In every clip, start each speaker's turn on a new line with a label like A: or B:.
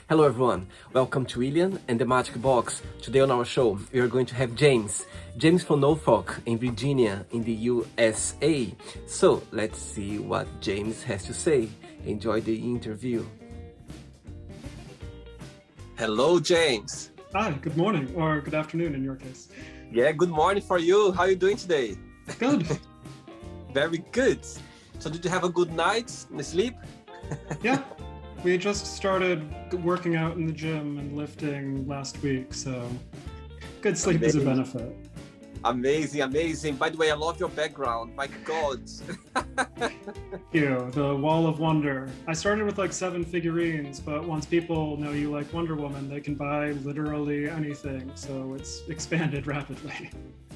A: Hello everyone, welcome to William and the Magic Box. Today on our show, we are going to have James. James from Norfolk in Virginia in the USA. So let's see what James has to say. Enjoy the interview. Hello James.
B: Hi, good morning, or good afternoon in your case.
A: Yeah, good morning for you. How are you doing today?
B: Good.
A: Very good. So did you have a good night sleep?
B: Yeah, we just started working out in the gym and lifting last week, so good sleep is a benefit.
A: Amazing. By the way, I love your background. My God.
B: You, the Wall of Wonder. I started with like 7 figurines, but once people know you like Wonder Woman, they can buy literally anything, so it's expanded rapidly.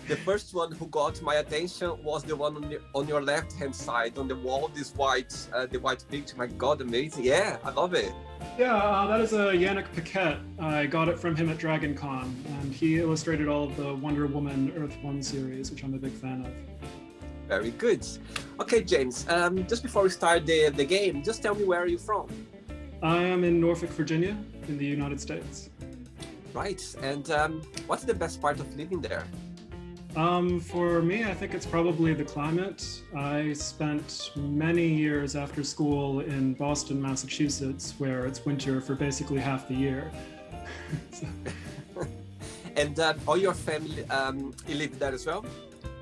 A: The first one who got my attention was the one on your left-hand side, on the wall, this white, the white picture. My God, amazing. Yeah, I love it.
B: Yeah, that is a Yannick Paquette. I got it from him at Dragon Con, and he illustrated all of the Wonder Woman Earth 1 series, which I'm a big fan of.
A: Very good. Okay, James, just before we start the game, just tell me, where are you from?
B: I am in Norfolk, Virginia, in the United States.
A: Right, and what's the best part of living there?
B: For me, I think it's probably the climate. I spent many years after school in Boston, Massachusetts, where it's winter for basically half the year. So.
A: And all your family, you live there as well?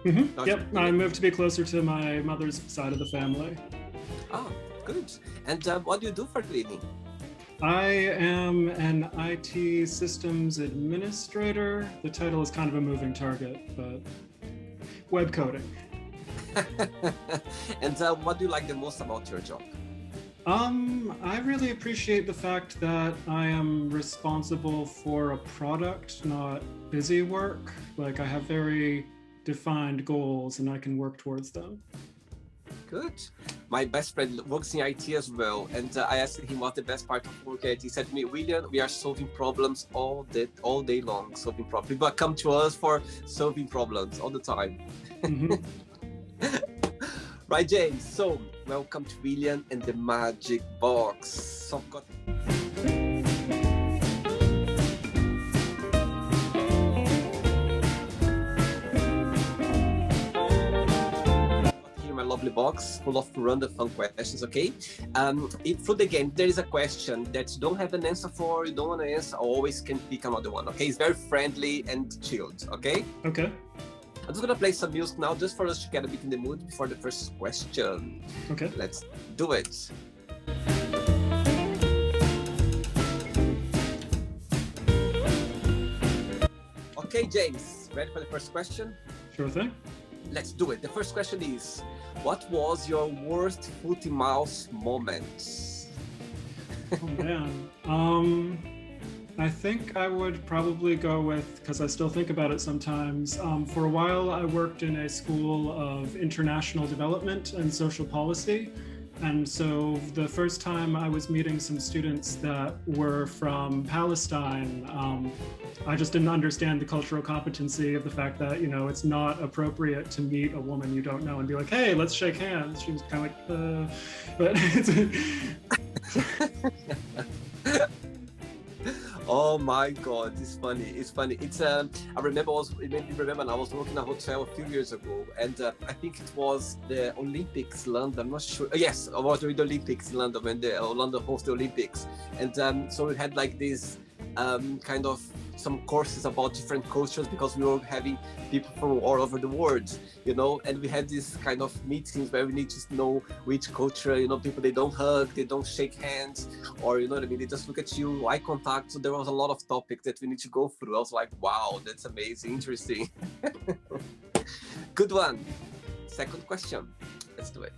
B: Mm-hmm. Yep, I moved to be closer to my mother's side of the family.
A: Oh, good. And what do you do for a living?
B: I am an IT systems administrator. The title is kind of a moving target, but web coding.
A: And what do you like the most about your job?
B: I really appreciate the fact that I am responsible for a product, not busy work. Like, I have very defined goals and I can work towards them. Good.
A: My best friend works in IT as well, and I asked him what the best part of work is. He said to me, William, we are solving problems all day long, solving problems. People come to us for solving problems all the time.
B: Mm-hmm.
A: Right, James, so welcome to William and the Magic Box. So I've got... lovely box full of random fun questions, okay? Through the game, there is a question that you don't have an answer for, you don't want to answer, always can pick another one, okay? It's very friendly and chilled, okay?
B: Okay.
A: I'm just gonna play some music now, just for us to get a bit in the mood before the first question.
B: Okay.
A: Let's do it. Okay, James, ready for the first question?
B: Sure thing.
A: Let's do it. The first question is, what was your worst foot in mouth moment?
B: Oh man. I think I would probably go with, because I still think about it sometimes, for a while I worked in a school of international development and social policy. And so the first time I was meeting some students that were from Palestine, I just didn't understand the cultural competency of the fact that, you know, it's not appropriate to meet a woman you don't know and be like, hey, let's shake hands. She was kind of like, but
A: Oh my God, it's funny. It's I remember it made me remember I was working in a hotel a few years ago, and I think it was the Olympics London. I'm not sure. Yes, I was with the Olympics in London when the London hosted the Olympics, and so we had like this kind of some courses about different cultures, because we were having people from all over the world, you know, and we had this kind of meetings where we need to know which culture, you know, people, they don't hug, they don't shake hands, or, you know what I mean, they just look at you, eye contact. So there was a lot of topics that we need to go through. I was like, wow, that's amazing, interesting. Good one. Second question. Let's do it.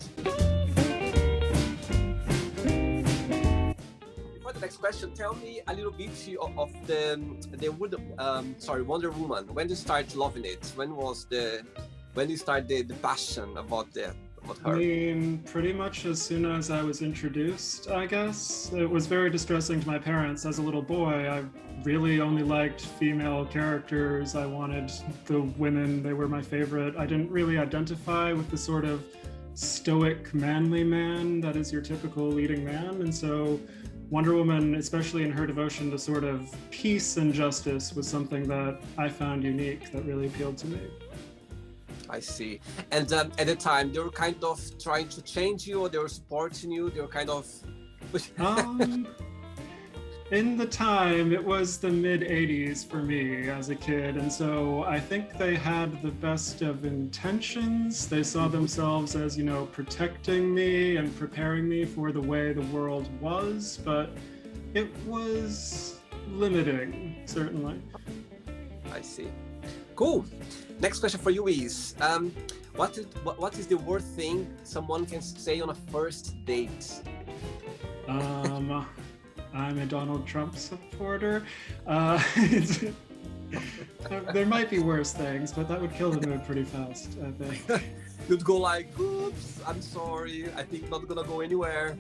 A: For the next question, tell me a little bit of the Wonder Woman. When you start loving it? When you start the passion about her?
B: I mean, pretty much as soon as I was introduced, I guess. It was very distressing to my parents. As a little boy, I really only liked female characters. I wanted the women, they were my favorite. I didn't really identify with the sort of stoic, manly man that is your typical leading man. And so Wonder Woman, especially in her devotion to sort of peace and justice, was something that I found unique that really appealed to me.
A: I see. And at the time, they were kind of trying to change you, or they were supporting you. They were kind of.
B: In the time, it was the mid-'80s for me as a kid, and so I think they had the best of intentions. They saw themselves as, you know, protecting me and preparing me for the way the world was, but it was limiting, certainly.
A: I see. Cool. Next question for you is, what is the worst thing someone can say on a first date?
B: I'm a Donald Trump supporter. There might be worse things, but that would kill the mood pretty fast, I think.
A: You'd go like, oops, I'm sorry, I think not gonna go anywhere.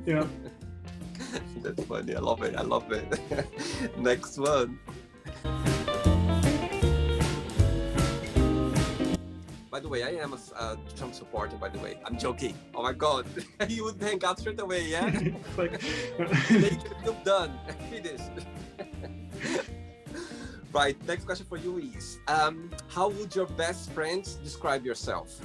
B: Yeah.
A: That's funny, I love it. Next one. By the way, I am a Trump supporter, by the way. I'm joking. Oh my God. You would hang out straight away, yeah?
B: Like,
A: You're done. Finished. Right, next question for you is, how would your best friend describe yourself?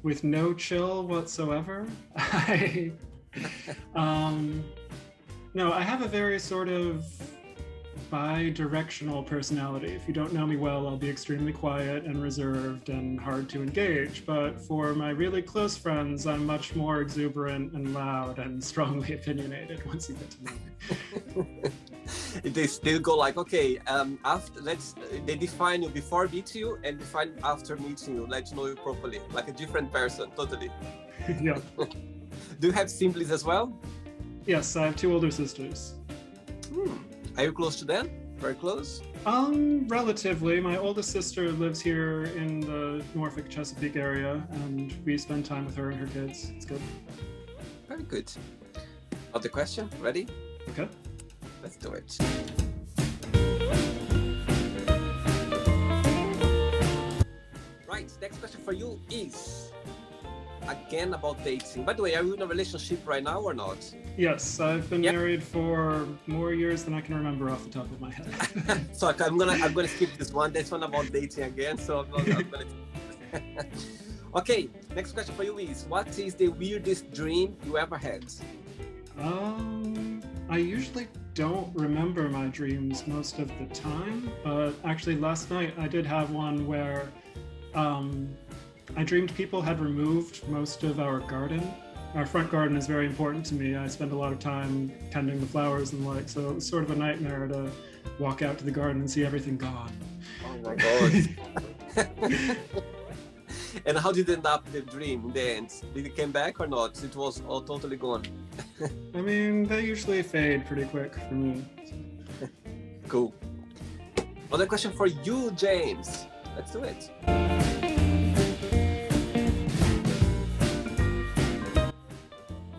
B: With no chill whatsoever. No, I have a very sort of bi-directional personality. If you don't know me well, I'll be extremely quiet and reserved and hard to engage. But for my really close friends, I'm much more exuberant and loud and strongly opinionated once you get to know me.
A: They still go like, okay, they define you before meeting you and define after meeting you, let you know you properly, like a different person, totally.
B: Yeah.
A: Do you have siblings as well?
B: Yes, I have 2 older sisters.
A: Are you close to them? Very close?
B: Relatively. My oldest sister lives here in the Norfolk, Chesapeake area, and we spend time with her and her kids. It's good.
A: Very good. Other question? Ready?
B: Okay.
A: Let's do it. Right, next question for you is, again about dating. By the way, are you in a relationship right now or not?
B: Yes, I've been married for more years than I can remember off the top of my head.
A: So I'm gonna skip this one. This one about dating again. So I'm gonna. Okay, next question for you is, what is the weirdest dream you ever had?
B: I usually don't remember my dreams most of the time, but actually last night I did have one where I dreamed people had removed most of our garden. Our front garden is very important to me. I spend a lot of time tending the flowers and the like, so it was sort of a nightmare to walk out to the garden and see everything gone.
A: Oh my God. And how did it end up the dream in the end? Did it come back or not? It was all totally gone.
B: I mean, they usually fade pretty quick for me.
A: Cool. Another question for you, James. Let's do it.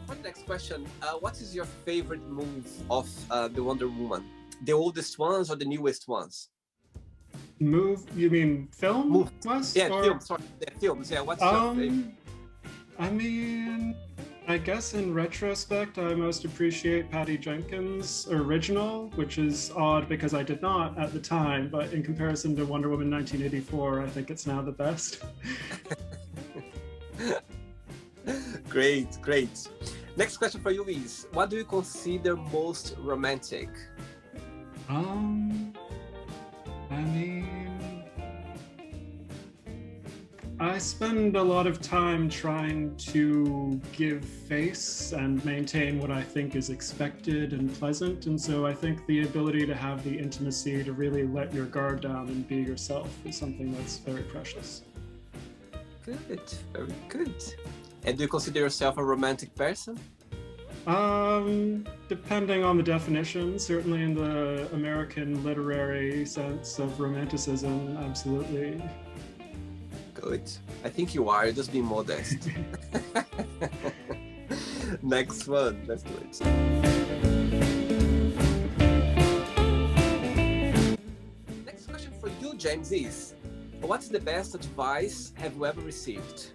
A: For the next question, what is your favorite move of the Wonder Woman? The oldest ones or the newest ones?
B: Move? You mean film?
A: Move.
B: Was?
A: Yeah,
B: or...
A: films. Sorry, yeah, films. Yeah, what's your favorite?
B: I mean, I guess in retrospect, I most appreciate Patty Jenkins' original, which is odd because I did not at the time, but in comparison to Wonder Woman 1984, I think it's now the best.
A: Great, great. Next question for you is, what do you consider most romantic?
B: I mean, I spend a lot of time trying to give face and maintain what I think is expected and pleasant, and so I think the ability to have the intimacy to really let your guard down and be yourself is something that's very precious.
A: Good, very good. And do you consider yourself a romantic person?
B: Depending on the definition, certainly in the American literary sense of romanticism, absolutely.
A: Good. I think you are. Just be modest. Next one. Let's do it. Next question for you, James, is, what's the best advice have you ever received?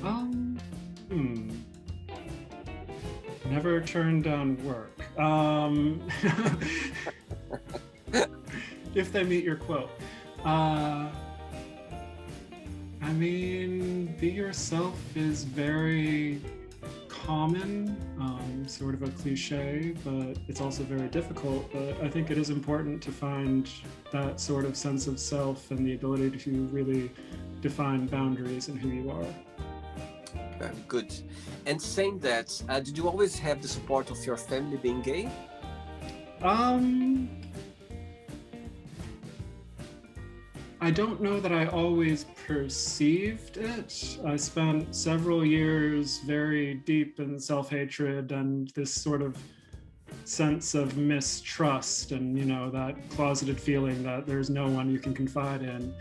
B: Um, hmm. Never turn down work. If they meet your quote. Uh, I mean, be yourself is very common, sort of a cliche, but it's also very difficult. But I think it is important to find that sort of sense of self and the ability to really define boundaries in who you are.
A: Very good. And saying that, did you always have the support of your family being gay?
B: Um, I don't know that I always perceived it. I spent several years very deep in self-hatred and this sort of sense of mistrust and, that closeted feeling that there's no one you can confide in.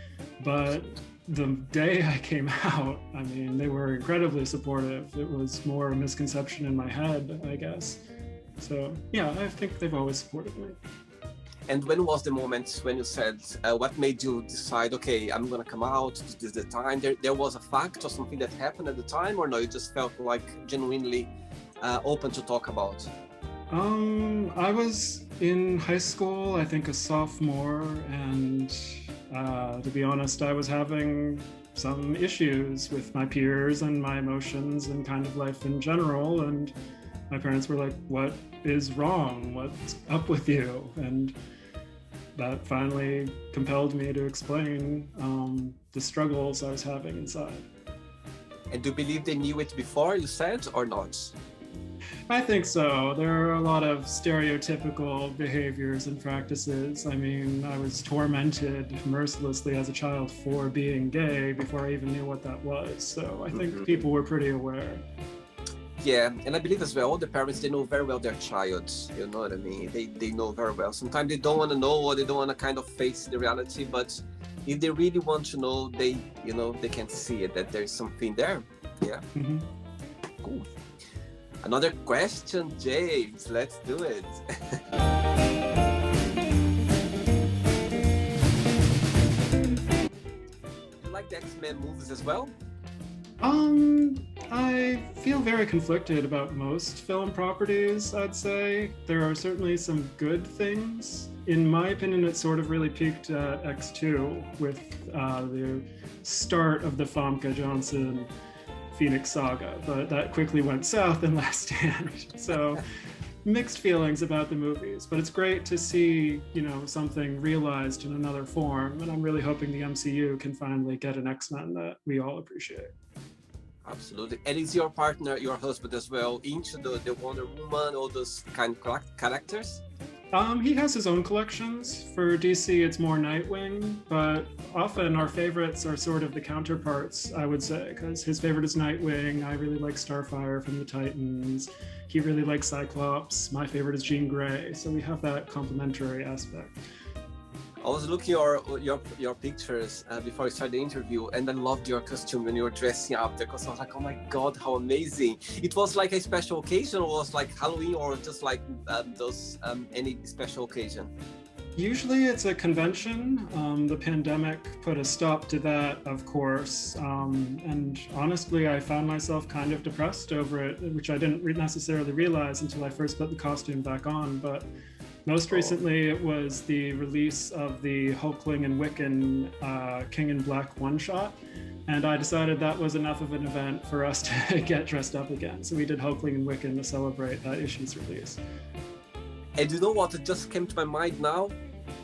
B: But the day I came out, I mean, they were incredibly supportive. It was more a misconception in my head, I guess. So, yeah, I think they've always supported me.
A: And when was the moment when you said, what made you decide, okay, I'm going to come out, this is the time? There was a fact or something that happened at the time, or no, you just felt like genuinely open to talk about?
B: I was in high school, I think a sophomore, and to be honest, I was having some issues with my peers and my emotions and kind of life in general. And my parents were like, what is wrong? What's up with you? And that finally compelled me to explain the struggles I was having inside.
A: And do you believe they knew it before you said or not?
B: I think so. There are a lot of stereotypical behaviors and practices. I mean, I was tormented mercilessly as a child for being gay before I even knew what that was. So I think people were pretty aware.
A: Yeah, and I believe as well, all the parents, they know very well their child, you know what I mean? They know very well. Sometimes they don't want to know or they don't want to kind of face the reality, but if they really want to know, they can see it, that there's something there. Yeah. Cool. Another question, James. Let's do it. You like the X-Men movies as well?
B: I feel very conflicted about most film properties, I'd say. There are certainly some good things. In my opinion, it sort of really peaked at X2 with the start of the Famke Johnson Phoenix saga, but that quickly went south in Last Stand. So mixed feelings about the movies, but it's great to see, something realized in another form. And I'm really hoping the MCU can finally get an X-Men that we all appreciate.
A: Absolutely. And is your partner, your husband as well, into the Wonder Woman, all those kind of characters?
B: He has his own collections. For DC, it's more Nightwing, but often our favorites are sort of the counterparts, I would say, because his favorite is Nightwing. I really like Starfire from the Titans. He really likes Cyclops. My favorite is Jean Grey. So we have that complementary aspect.
A: I was looking at your pictures before I started the interview, and I loved your costume when you were dressing up there, because I was like, oh my God, how amazing. It was like a special occasion, or was like Halloween, or just like any special occasion?
B: Usually it's a convention. The pandemic put a stop to that, of course. And honestly, I found myself kind of depressed over it, which I didn't necessarily realize until I first put the costume back on. But most recently, it was the release of the Hulkling and Wiccan King in Black one-shot. And I decided that was enough of an event for us to get dressed up again. So we did Hulkling and Wiccan to celebrate that issue's release.
A: And you know what? It just came to my mind now.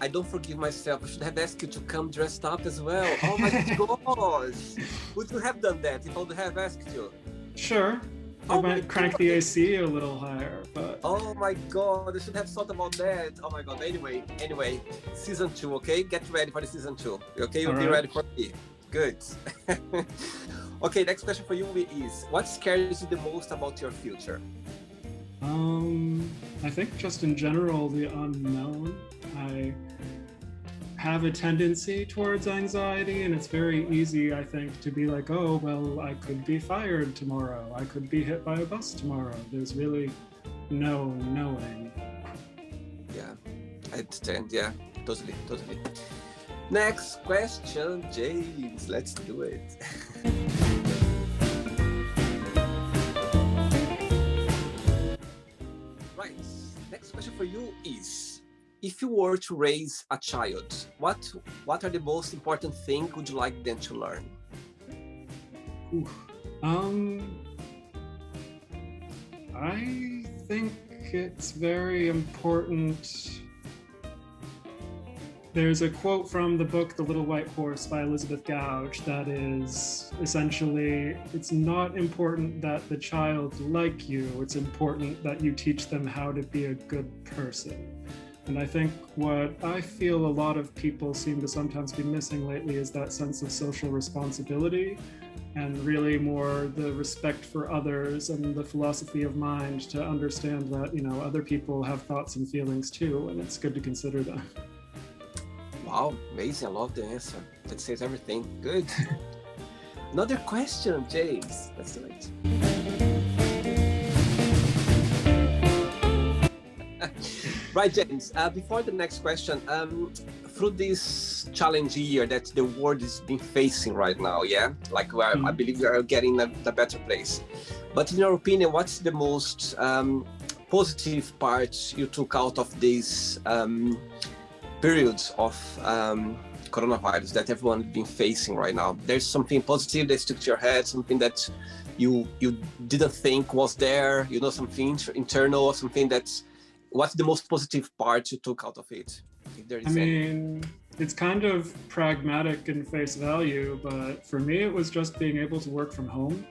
A: I don't forgive myself. I should have asked you to come dressed up as well. Oh my gosh. Would you have done that if I would have asked you?
B: Sure. I might crank the AC a little higher, but...
A: Oh my God, I should have thought about that. Oh my God. Anyway, season 2, okay? Get ready for the season 2. Okay, you'll be ready for me. Good. Okay, next question for you is, what scares you the most about your future?
B: I think just in general, the unknown. I have a tendency towards anxiety, and it's very easy, I think, to be like, oh, well, I could be fired tomorrow. I could be hit by a bus tomorrow. There's really no knowing.
A: Yeah, I understand. Yeah, totally. Next question, James. Let's do it. for you is, if you were to raise a child, what are the most important things would you like them to learn?
B: Ooh. I think it's very important. There's a quote from the book The Little White Horse by Elizabeth Gouge that is essentially, it's not important that the child like you, it's important that you teach them how to be a good person. And I think what I feel a lot of people seem to sometimes be missing lately is that sense of social responsibility, and really more the respect for others and the philosophy of mind to understand that, you know, other people have thoughts and feelings too, and it's good to consider them.
A: Wow, amazing. I love the answer. That says everything. Good. Another question, James. Let's do it. Right, James. Before the next question, through this challenge year that the world is been facing right now, yeah, like I believe we are getting a better place. But in your opinion, what's the most positive part you took out of this periods of coronavirus that everyone has been facing right now? There's something positive that stuck to your head, something that you didn't think was there, you know, something internal, something that's, what's the most positive part you took out of it? If there is any.
B: It's kind of pragmatic in face value, but for me, it was just being able to work from home.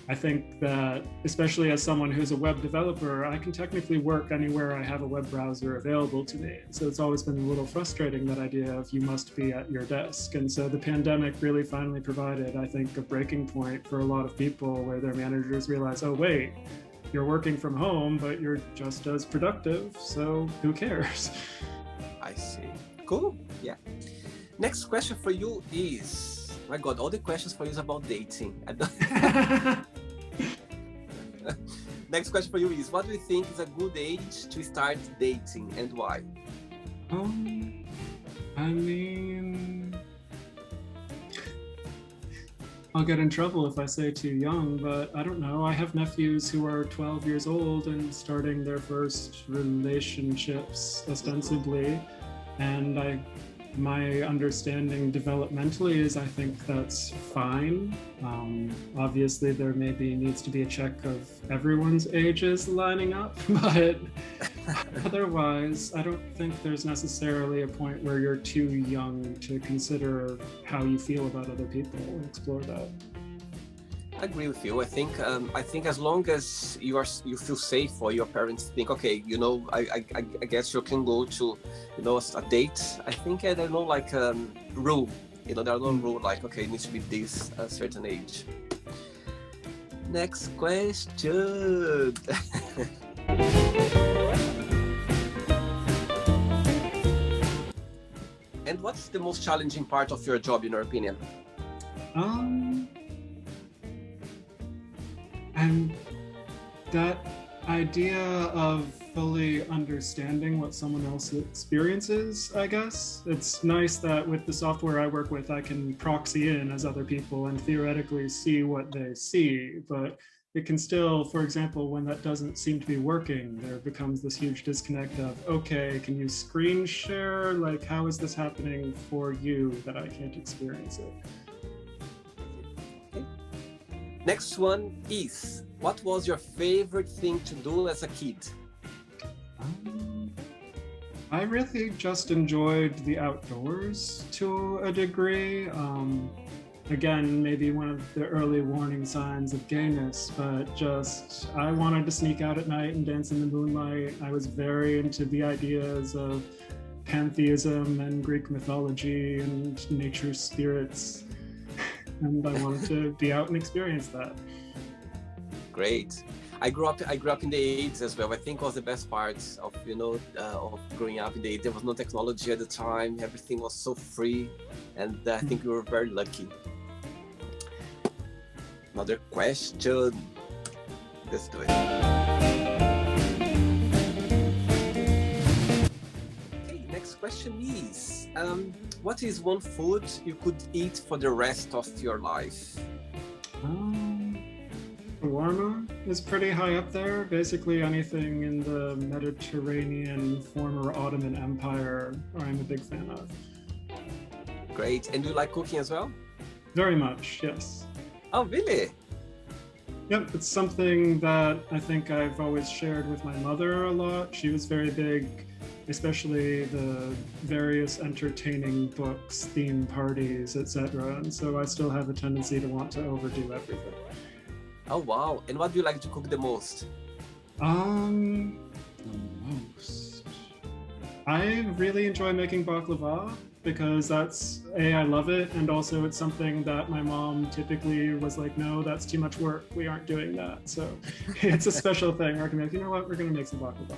B: I think that, especially as someone who's a web developer, I can technically work anywhere I have a web browser available to me. So it's always been a little frustrating, that idea of you must be at your desk. And so the pandemic really finally provided, I think, a breaking point for a lot of people where their managers realize, oh, wait, you're working from home, but you're just as productive. So who cares?
A: I see. Cool. Yeah. Next question for you is, my God, all the questions for you is about dating. Next question for you is, what do you think is a good age to start dating and why?
B: I'll get in trouble if I say too young, but I don't know. I have nephews who are 12 years old and starting their first relationships, ostensibly. And my understanding developmentally is, I think that's fine. Obviously, there maybe needs to be a check of everyone's ages lining up, but otherwise, I don't think there's necessarily a point where you're too young to consider how you feel about other people and explore that.
A: I agree with you. I think as long as you feel safe, or your parents think, okay, you know, I guess you can go to, you know, a date. I think there's no like rule. You know, there's no rule like, okay, it needs to be this a certain age. Next question. And what's the most challenging part of your job, in your opinion?
B: And that idea of fully understanding what someone else experiences, I guess. It's nice that with the software I work with, I can proxy in as other people and theoretically see what they see, but it can still, for example, when that doesn't seem to be working, there becomes this huge disconnect of, okay, can you screen share? Like, how is this happening for you that I can't experience it?
A: Next one is, what was your favorite thing to do as a kid?
B: I really just enjoyed the outdoors to a degree. Again, maybe one of the early warning signs of gayness, but just, I wanted to sneak out at night and dance in the moonlight. I was very into the ideas of pantheism and Greek mythology and nature spirits. And I wanted to be out and experience that.
A: Great. I grew up in the 80s as well. I think was the best part of, you know, of growing up in the 80s. There was no technology at the time. Everything was so free, and I think we were very lucky. Another question. Let's do it. Okay, next question is, what is one food you could eat for the rest of your life?
B: Shawarma. is pretty high up there. Basically anything in the Mediterranean, former Ottoman Empire, I'm a big fan of.
A: Great. And do you like cooking as well?
B: Very much, yes.
A: Oh, really?
B: Yep, it's something that I think I've always shared with my mother a lot. She was very big, especially the various entertaining books, theme parties, etc. And so I still have a tendency to want to overdo everything.
A: Oh, wow. And what do you like to cook the most?
B: The most. I really enjoy making baklava because I love it, and also it's something that my mom typically was like, no, that's too much work. We aren't doing that. So it's a special thing where I can be like, you know what, we're going to make some baklava.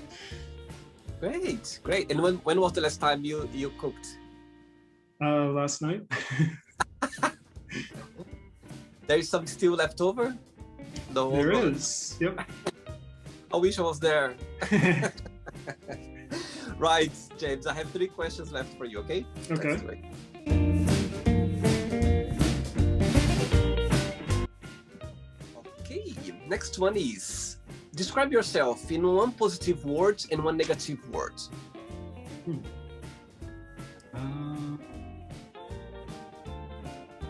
A: Great, great. And when was the last time you cooked?
B: Last night.
A: There is some still left over?
B: There is. Yep.
A: I wish I was there. Right, James, I have 3 questions left for you, okay?
B: Okay.
A: Okay, next one is, describe yourself in 1 positive word and 1 negative word.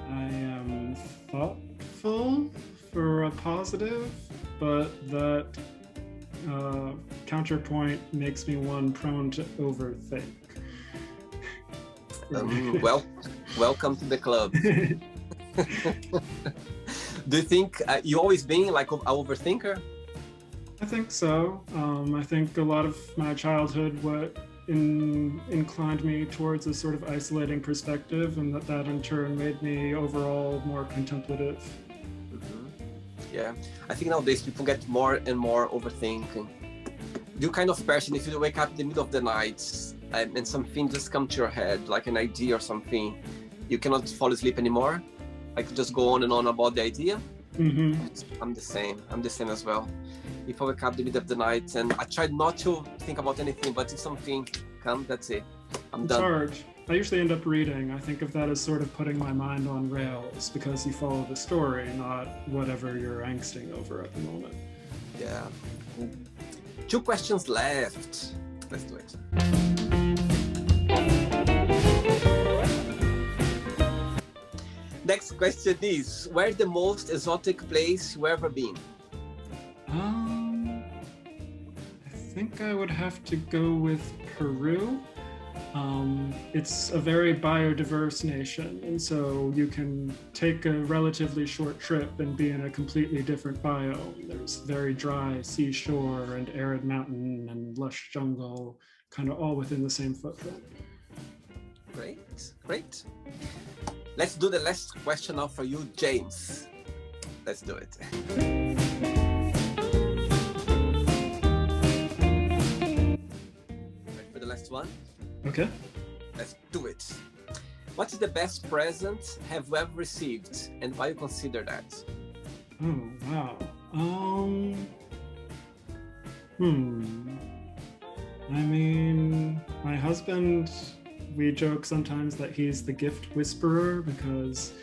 B: I am thoughtful for a positive, but that counterpoint makes me one prone to overthink.
A: Well, welcome to the club. Do you think you always been like an overthinker?
B: I think so. I think a lot of my childhood inclined me towards a sort of isolating perspective, and that in turn made me overall more contemplative.
A: Yeah, I think nowadays people get more and more overthinking. You kind of person, if you wake up in the middle of the night and something just come to your head, like an idea or something, you cannot fall asleep anymore. Like just go on and on about the idea. I'm the same as well. If I wake up in the middle of the night and I try not to think about anything, but if something comes, that's it. I'm done.
B: It's hard. I usually end up reading. I think of that as sort of putting my mind on rails because you follow the story, not whatever you're angsting over at the moment.
A: Yeah. 2 questions left. Let's do it. Next question is, where's the most exotic place you ever been?
B: I think I would have to go with Peru. It's a very biodiverse nation, and so you can take a relatively short trip and be in a completely different biome. There's very dry seashore and arid mountain and lush jungle, kind of all within the same footprint.
A: Great, great. Let's do the last question now for you, James. Let's do it. Ready for the last one?
B: Okay.
A: Let's do it. What is the best present have you ever received, and why you consider that?
B: Oh, wow. I mean, my husband, we joke sometimes that he's the gift whisperer because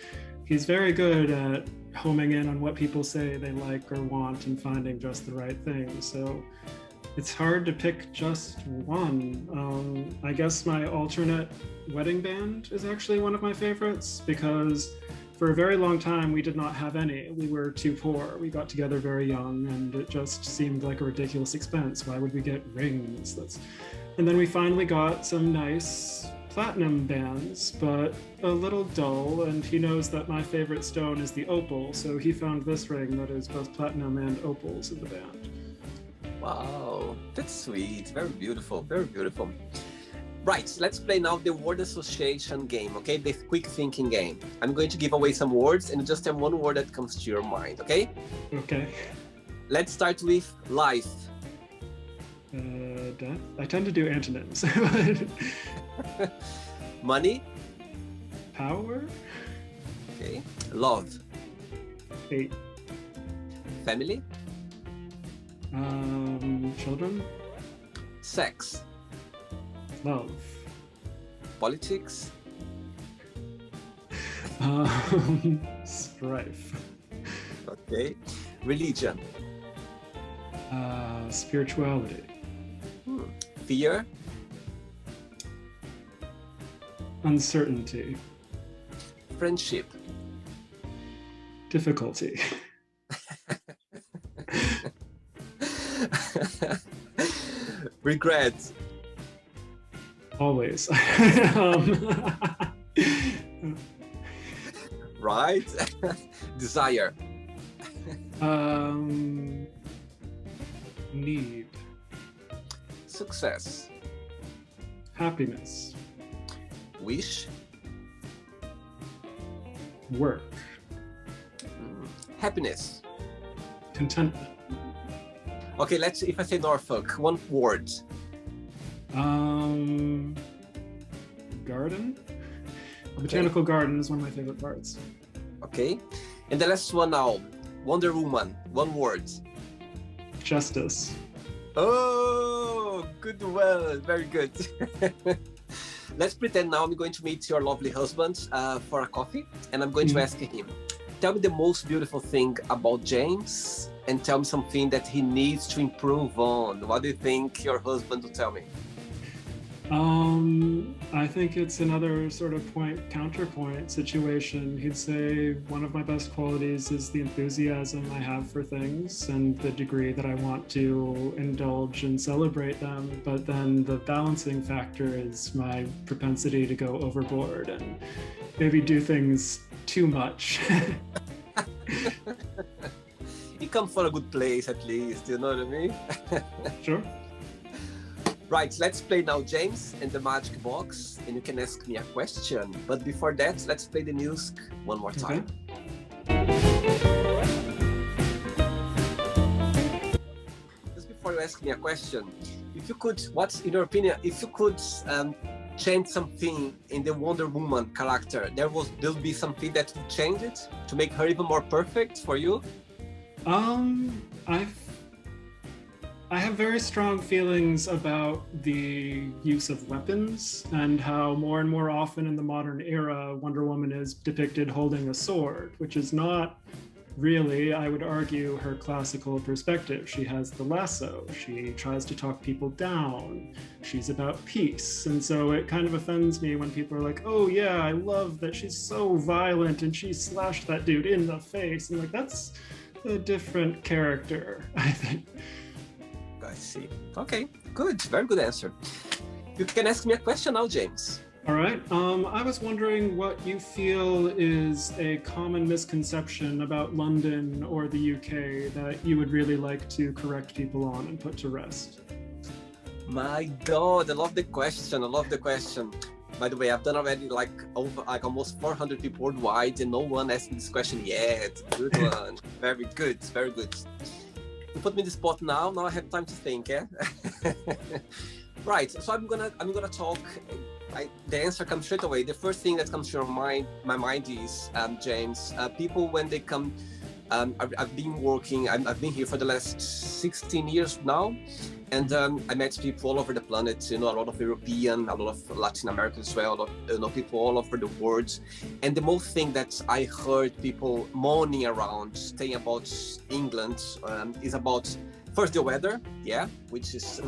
B: he's very good at homing in on what people say they like or want and finding just the right thing. So it's hard to pick just one. I guess my alternate wedding band is actually one of my favorites because for a very long time we did not have any. We were too poor. We got together very young and it just seemed like a ridiculous expense. Why would we get rings? And then we finally got some nice platinum bands, but a little dull, and he knows that my favorite stone is the opal, so he found this ring that is both platinum and opals in the band.
A: Wow, that's sweet. Very beautiful, very beautiful. Right, let's play now the word association game, okay? The quick thinking game. I'm going to give away some words and just have one word that comes to your mind, okay?
B: Okay.
A: Let's start with life.
B: Death? I tend to do antonyms.
A: Money.
B: Power.
A: Okay. Love.
B: Hate.
A: Family.
B: Children.
A: Sex.
B: Love.
A: Politics.
B: Strife.
A: Okay. Religion.
B: Spirituality.
A: Fear,
B: Uncertainty.
A: friendship,
B: Difficulty.
A: regret,
B: Always.
A: right? Desire,
B: Need.
A: success,
B: Happiness.
A: wish,
B: Work.
A: happiness.
B: Contentment.
A: Okay, if I say Norfolk, one word.
B: Garden. A botanical garden is one of my favorite parts.
A: Okay. And the last one now, Wonder Woman, one word.
B: Justice.
A: Oh, good one. Very good. Let's pretend now I'm going to meet your lovely husband for a coffee, and I'm going to ask him, tell me the most beautiful thing about James, and tell me something that he needs to improve on. What do you think your husband will tell me?
B: I think it's another sort of counterpoint situation. He'd say one of my best qualities is the enthusiasm I have for things and the degree that I want to indulge and celebrate them. But then the balancing factor is my propensity to go overboard and maybe do things too much.
A: He comes from a good place at least, you know what I mean?
B: Sure.
A: Right, let's play now James and the Magic Box, and you can ask me a question. But before that, let's play the music one more time. Okay. Just before you ask me a question, if you could, what's in your opinion, if you could change something in the Wonder Woman character, there'll be something that would change it to make her even more perfect for you?
B: I have very strong feelings about the use of weapons and how more and more often in the modern era, Wonder Woman is depicted holding a sword, which is not really, I would argue, her classical perspective. She has the lasso. She tries to talk people down. She's about peace. And so it kind of offends me when people are like, oh yeah, I love that she's so violent and she slashed that dude in the face. And like, that's a different character, I think.
A: I see. Okay, good. Very good answer. You can ask me a question now, James.
B: All right. I was wondering what you feel is a common misconception about London or the UK that you would really like to correct people on and put to rest.
A: My God, I love the question. By the way, I've done already almost 400 people worldwide, and no one asked me this question yet. Good one. Very good. Very good. You put me in the spot now. Now I have time to think. Yeah. Right. So I'm gonna talk. The answer comes straight away. The first thing that comes to my mind is James. People when they come. I've been working. I've been here for the last 16 years now, and I met people all over the planet. You know, a lot of European, a lot of Latin American as well. A lot of people all over the world. And the most thing that I heard people moaning around, saying about England, is about first the weather, yeah, which is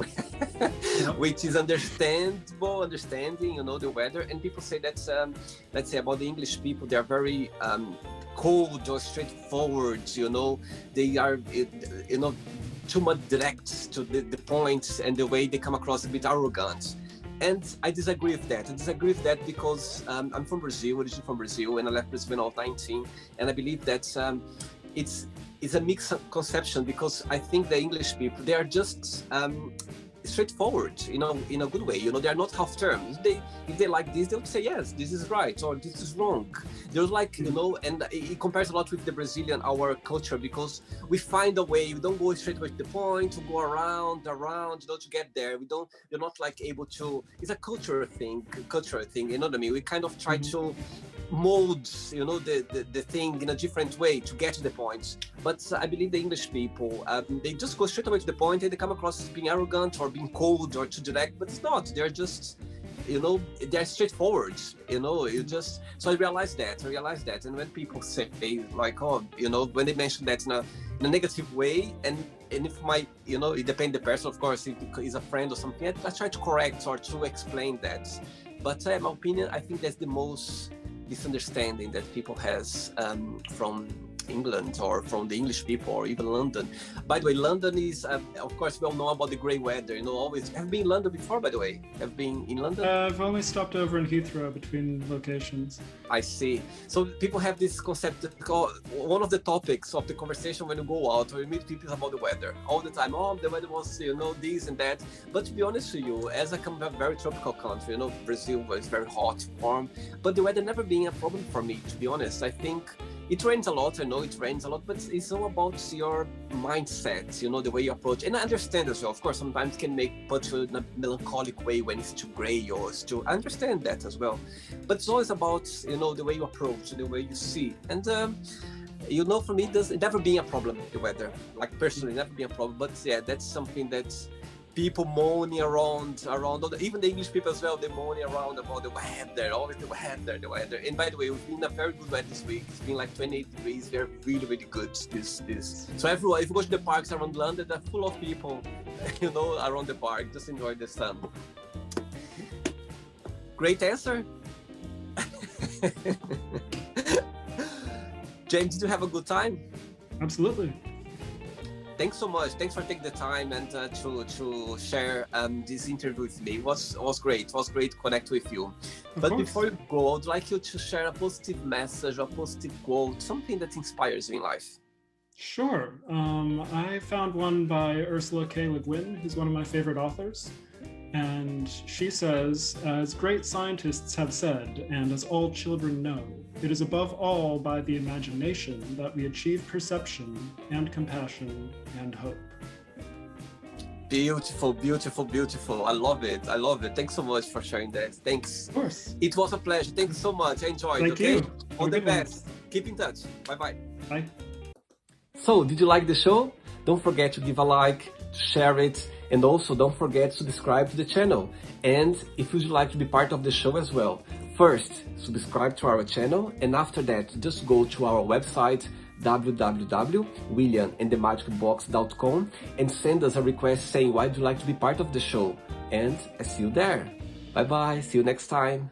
A: understanding, you know, the weather. And people say that, let's say about the English people, they are very cold or straightforward, you know, they are, you know, too much direct to the point, and the way they come across a bit arrogant. And I disagree with that. Because I'm from Brazil, originally from Brazil, and I left Brazil when I was 19. And I believe that it's a mixed conception, because I think the English people, they are just straightforward, you know, in a good way. You know, they are not half terms. If they like this, they'll say yes, this is right, or this is wrong. They're like, you know, and it compares a lot with the Brazilian, our culture, because we find a way. We don't go straight with the point, to go around, you know, to get there. You're not like able to. It's a cultural thing. You know what I mean? We kind of try to mold, you know, the thing in a different way to get to the point. But I believe the English people, they just go straight away to the point, and they come across as being arrogant or being cold or too direct, but it's not. They're just they're straightforward, you just, so I realized that. And when people say like, oh, when they mention that in a negative way, and if it depends the person, of course, if it's a friend or something, I try to correct or to explain that. But in my opinion, I think that's the most misunderstanding that people has from England or from the English people or even London. By the way, London is of course well known about the grey weather. Always have been in London before. By the way, have been in London.
B: I've only stopped over in Heathrow between locations.
A: I see. So people have this concept that one of the topics of the conversation when you go out or you meet people about the weather all the time. Oh, the weather was this and that. But to be honest with you, as I come from a very tropical country, Brazil is very hot, warm, but the weather never been a problem for me. To be honest, I think. It rains a lot, I know it rains a lot, but it's all about your mindset, the way you approach. And I understand as well, of course, sometimes it can put you in a melancholic way when it's too gray or it's too, I understand that as well. But it's always about, the way you approach, the way you see. And, for me, it never been a problem, the weather. Like personally, never been a problem. But yeah, that's something that people moaning around, even the English people as well, they moaning around about the weather, always the weather. And by the way, we've been a very good weather this week. It's been like 28 degrees. They're really, really good. This. So everyone, if you go to the parks around London, they're full of people, around the park. Just enjoy the sun. Great answer. James, did you have a good time?
B: Absolutely.
A: Thanks so much. Thanks for taking the time and to share this interview with me. It was great. It was great to connect with you. But before you go, I'd like you to share a positive message, a positive quote, something that inspires you in life.
B: Sure. I found one by Ursula K. Le Guin, who's one of my favorite authors. And she says, as great scientists have said, and as all children know, it is above all by the imagination that we achieve perception and compassion and hope.
A: Beautiful, beautiful, beautiful. I love it. Thanks so much for sharing that. Thanks.
B: Of course.
A: It was a pleasure. Thanks so much. I enjoyed it.
B: Thank you.
A: All the best. Keep in touch. Bye-bye.
B: Bye.
A: So, did you like the show? Don't forget to give a like, to share it, and also don't forget to subscribe to the channel. And if you'd like to be part of the show as well, first, subscribe to our channel, and after that, just go to our website, www.williamandthemagicbox.com, and send us a request saying why you'd like to be part of the show. And I see you there. Bye-bye. See you next time.